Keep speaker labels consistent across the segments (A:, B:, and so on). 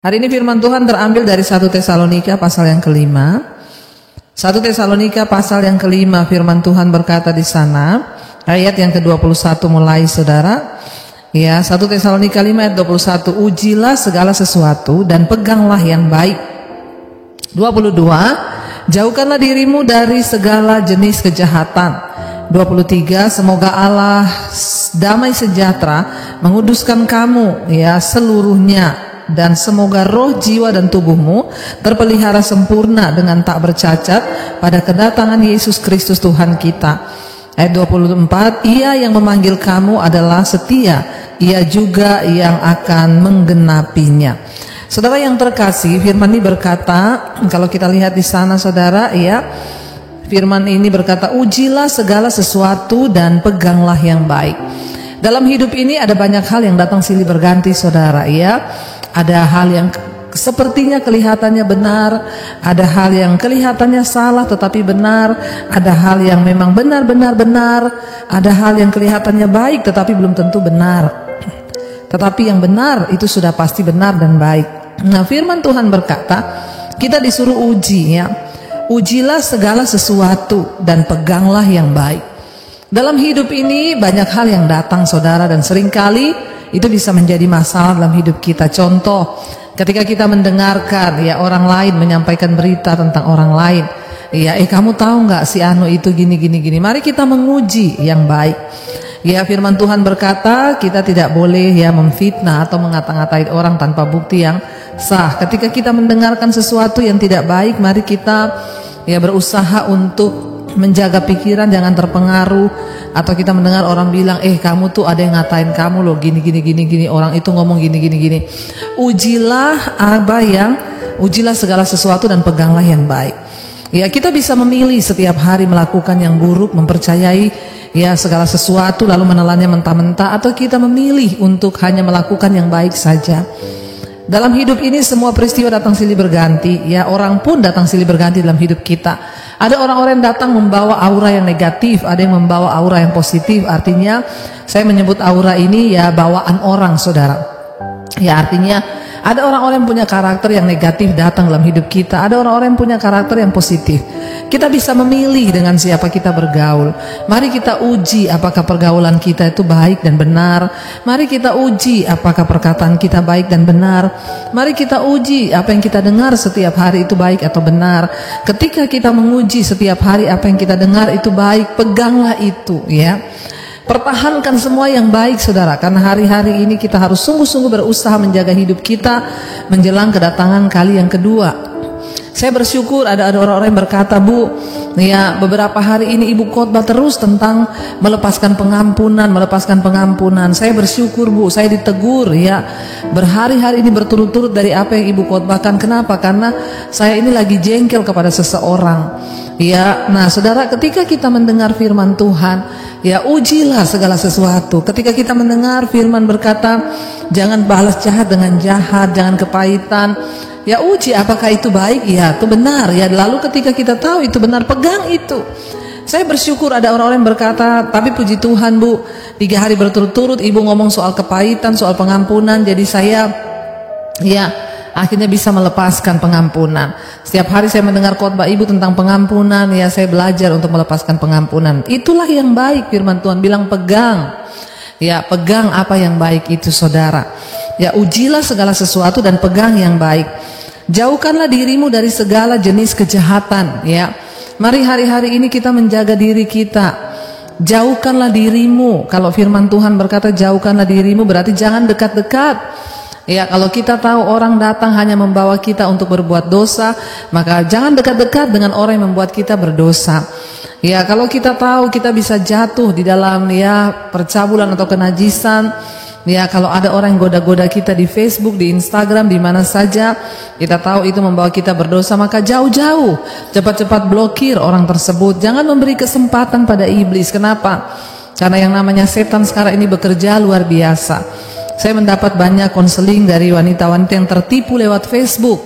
A: Hari ini firman Tuhan terambil dari 1 Tesalonika pasal yang kelima. 1 Tesalonika pasal yang kelima, firman Tuhan berkata di sana, ayat yang ke-21 mulai, saudara. Ya, 1 Tesalonika 5 ayat 21, ujilah segala sesuatu dan peganglah yang baik. 22, jauhkanlah dirimu dari segala jenis kejahatan. 23, semoga Allah damai sejahtera menguduskan kamu ya seluruhnya, dan semoga roh, jiwa dan tubuhmu terpelihara sempurna dengan tak bercacat pada kedatangan Yesus Kristus Tuhan kita. Ayat 24, ia yang memanggil kamu adalah setia, ia juga yang akan menggenapinya. Saudara yang terkasih, firman ini berkata, kalau kita lihat di sana saudara, ya, firman ini berkata, ujilah segala sesuatu dan peganglah yang baik. Dalam hidup ini ada banyak hal yang datang silih berganti saudara, ya. Ada hal yang sepertinya kelihatannya benar, ada hal yang kelihatannya salah tetapi benar, ada hal yang memang benar-benar benar, ada hal yang kelihatannya baik tetapi belum tentu benar. Tetapi yang benar itu sudah pasti benar dan baik. Nah, firman Tuhan berkata, kita disuruh uji ya. Ujilah segala sesuatu dan peganglah yang baik. Dalam hidup ini banyak hal yang datang saudara, dan seringkali itu bisa menjadi masalah dalam hidup kita. Contoh, ketika kita mendengarkan ya orang lain menyampaikan berita tentang orang lain, ya kamu tahu nggak si Anu itu gini. Mari kita menguji yang baik. Ya, firman Tuhan berkata kita tidak boleh ya memfitnah atau mengata-ngatain orang tanpa bukti yang sah. Ketika kita mendengarkan sesuatu yang tidak baik, mari kita ya berusaha untuk menjaga pikiran, jangan terpengaruh. Atau kita mendengar orang bilang, kamu tuh ada yang ngatain kamu loh, gini, orang itu ngomong gini. Ujilah segala sesuatu dan peganglah yang baik. Ya, kita bisa memilih setiap hari melakukan yang buruk, mempercayai ya segala sesuatu lalu menelannya mentah-mentah, atau kita memilih untuk hanya melakukan yang baik saja. Dalam hidup ini semua peristiwa datang silih berganti, ya orang pun datang silih berganti dalam hidup kita. Ada orang-orang yang datang membawa aura yang negatif, ada yang membawa aura yang positif. Artinya saya menyebut aura ini ya bawaan orang saudara. Ya artinya ada orang-orang yang punya karakter yang negatif datang dalam hidup kita, ada orang-orang yang punya karakter yang positif. Kita bisa memilih dengan siapa kita bergaul. Mari kita uji apakah pergaulan kita itu baik dan benar. Mari kita uji apakah perkataan kita baik dan benar. Mari kita uji apa yang kita dengar setiap hari itu baik atau benar. Ketika kita menguji setiap hari apa yang kita dengar itu baik, peganglah itu ya. Pertahankan semua yang baik saudara, karena hari-hari ini kita harus sungguh-sungguh berusaha menjaga hidup kita menjelang kedatangan kali yang kedua. Saya bersyukur ada orang-orang yang berkata, Bu, ya beberapa hari ini Ibu khotbah terus tentang melepaskan pengampunan. Saya bersyukur Bu, saya ditegur ya berhari-hari ini berturut-turut dari apa yang Ibu khotbahkan. Kenapa? Karena saya ini lagi jengkel kepada seseorang. Ya, nah saudara, ketika kita mendengar firman Tuhan, ya ujilah segala sesuatu. Ketika kita mendengar firman berkata, jangan balas jahat dengan jahat, jangan kepahitan. Ya uji apakah itu baik, ya itu benar ya. Lalu ketika kita tahu itu benar, pegang itu. Saya bersyukur ada orang-orang yang berkata, tapi puji Tuhan Bu, 3 hari berturut-turut Ibu ngomong soal kepahitan, soal pengampunan. Jadi saya ya akhirnya bisa melepaskan pengampunan. Setiap hari saya mendengar khotbah Ibu tentang pengampunan, ya saya belajar untuk melepaskan pengampunan. Itulah yang baik, firman Tuhan bilang pegang. Ya pegang apa yang baik itu saudara. Ya ujilah segala sesuatu dan pegang yang baik. Jauhkanlah dirimu dari segala jenis kejahatan ya. Mari hari-hari ini kita menjaga diri kita. Jauhkanlah dirimu. Kalau firman Tuhan berkata jauhkanlah dirimu, berarti jangan dekat-dekat. Ya, kalau kita tahu orang datang hanya membawa kita untuk berbuat dosa, maka jangan dekat-dekat dengan orang yang membuat kita berdosa. Ya, kalau kita tahu kita bisa jatuh di dalam ya percabulan atau kenajisan, ya kalau ada orang yang goda-goda kita di Facebook, di Instagram, di mana saja, kita tahu itu membawa kita berdosa, maka jauh-jauh, cepat-cepat blokir orang tersebut. Jangan memberi kesempatan pada iblis. Kenapa? Karena yang namanya setan sekarang ini bekerja luar biasa. Saya mendapat banyak konseling dari wanita-wanita yang tertipu lewat Facebook.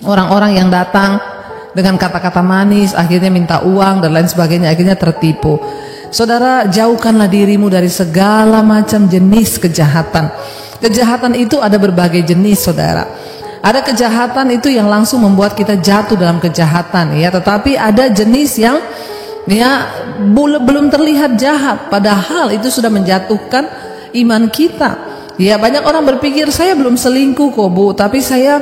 A: Orang-orang yang datang dengan kata-kata manis, akhirnya minta uang dan lain sebagainya, akhirnya tertipu. Saudara, jauhkanlah dirimu dari segala macam jenis kejahatan. Kejahatan itu ada berbagai jenis saudara. Ada kejahatan itu yang langsung membuat kita jatuh dalam kejahatan, ya. Tetapi ada jenis yang ya belum terlihat jahat, padahal itu sudah menjatuhkan iman kita. Ya, banyak orang berpikir saya belum selingkuh kok Bu, tapi saya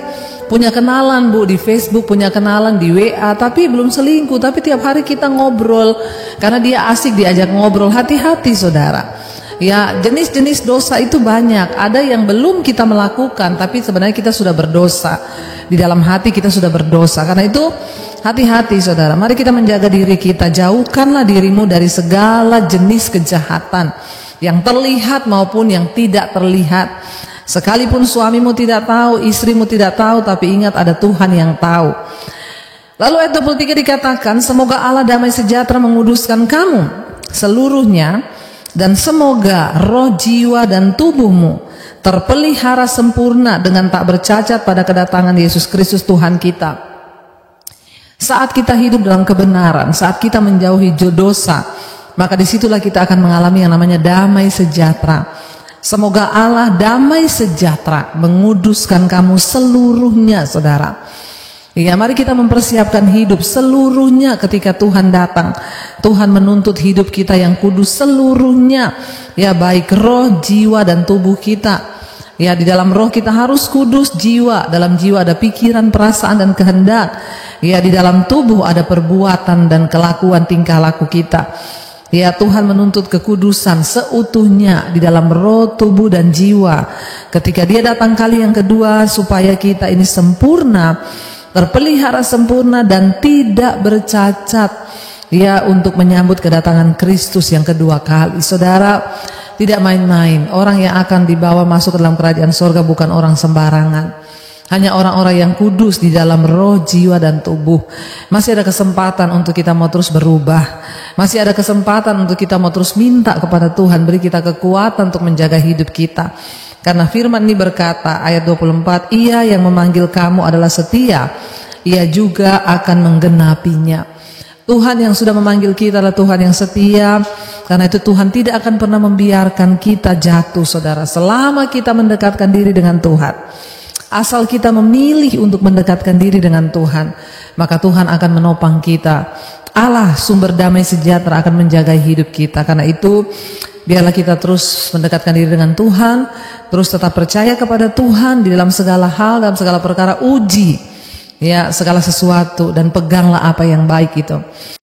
A: punya kenalan Bu di Facebook, punya kenalan di WA, tapi belum selingkuh. Tapi tiap hari kita ngobrol karena dia asik diajak ngobrol. Hati-hati saudara. Ya, jenis-jenis dosa itu banyak. Ada yang belum kita melakukan, tapi sebenarnya kita sudah berdosa. Di dalam hati kita sudah berdosa. Karena itu hati-hati saudara. Mari kita menjaga diri kita. Jauhkanlah dirimu dari segala jenis kejahatan, yang terlihat maupun yang tidak terlihat. Sekalipun suamimu tidak tahu, istrimu tidak tahu, tapi ingat ada Tuhan yang tahu. Lalu ayat 23 dikatakan, semoga Allah damai sejahtera menguduskan kamu seluruhnya, dan semoga roh, jiwa, dan tubuhmu terpelihara sempurna dengan tak bercacat pada kedatangan Yesus Kristus Tuhan kita. Saat kita hidup dalam kebenaran, saat kita menjauhi dosa, maka disitulah kita akan mengalami yang namanya damai sejahtera. Semoga Allah damai sejahtera menguduskan kamu seluruhnya, saudara. Ya, mari kita mempersiapkan hidup seluruhnya ketika Tuhan datang. Tuhan menuntut hidup kita yang kudus seluruhnya. Ya, baik roh, jiwa, dan tubuh kita. Ya, di dalam roh kita harus kudus jiwa. Dalam jiwa ada pikiran, perasaan, dan kehendak. Ya, di dalam tubuh ada perbuatan dan kelakuan tingkah laku kita. Ya, Tuhan menuntut kekudusan seutuhnya di dalam roh, tubuh, dan jiwa. Ketika Dia datang kali yang kedua, supaya kita ini sempurna, terpelihara sempurna dan tidak bercacat, ya, untuk menyambut kedatangan Kristus yang kedua kali. Saudara, tidak main-main. Orang yang akan dibawa masuk ke dalam kerajaan sorga bukan orang sembarangan. Hanya orang-orang yang kudus di dalam roh, jiwa, dan tubuh. Masih ada kesempatan untuk kita mau terus berubah. Masih ada kesempatan untuk kita mau terus minta kepada Tuhan, beri kita kekuatan untuk menjaga hidup kita. Karena firman ini berkata, ayat 24, Ia yang memanggil kamu adalah setia, Ia juga akan menggenapinya. Tuhan yang sudah memanggil kita adalah Tuhan yang setia. Karena itu Tuhan tidak akan pernah membiarkan kita jatuh, saudara. Selama kita mendekatkan diri dengan Tuhan, asal kita memilih untuk mendekatkan diri dengan Tuhan, maka Tuhan akan menopang kita. Allah sumber damai sejahtera akan menjaga hidup kita. Karena itu biarlah kita terus mendekatkan diri dengan Tuhan, terus tetap percaya kepada Tuhan di dalam segala hal, dalam segala perkara, uji ya segala sesuatu, dan peganglah apa yang baik itu.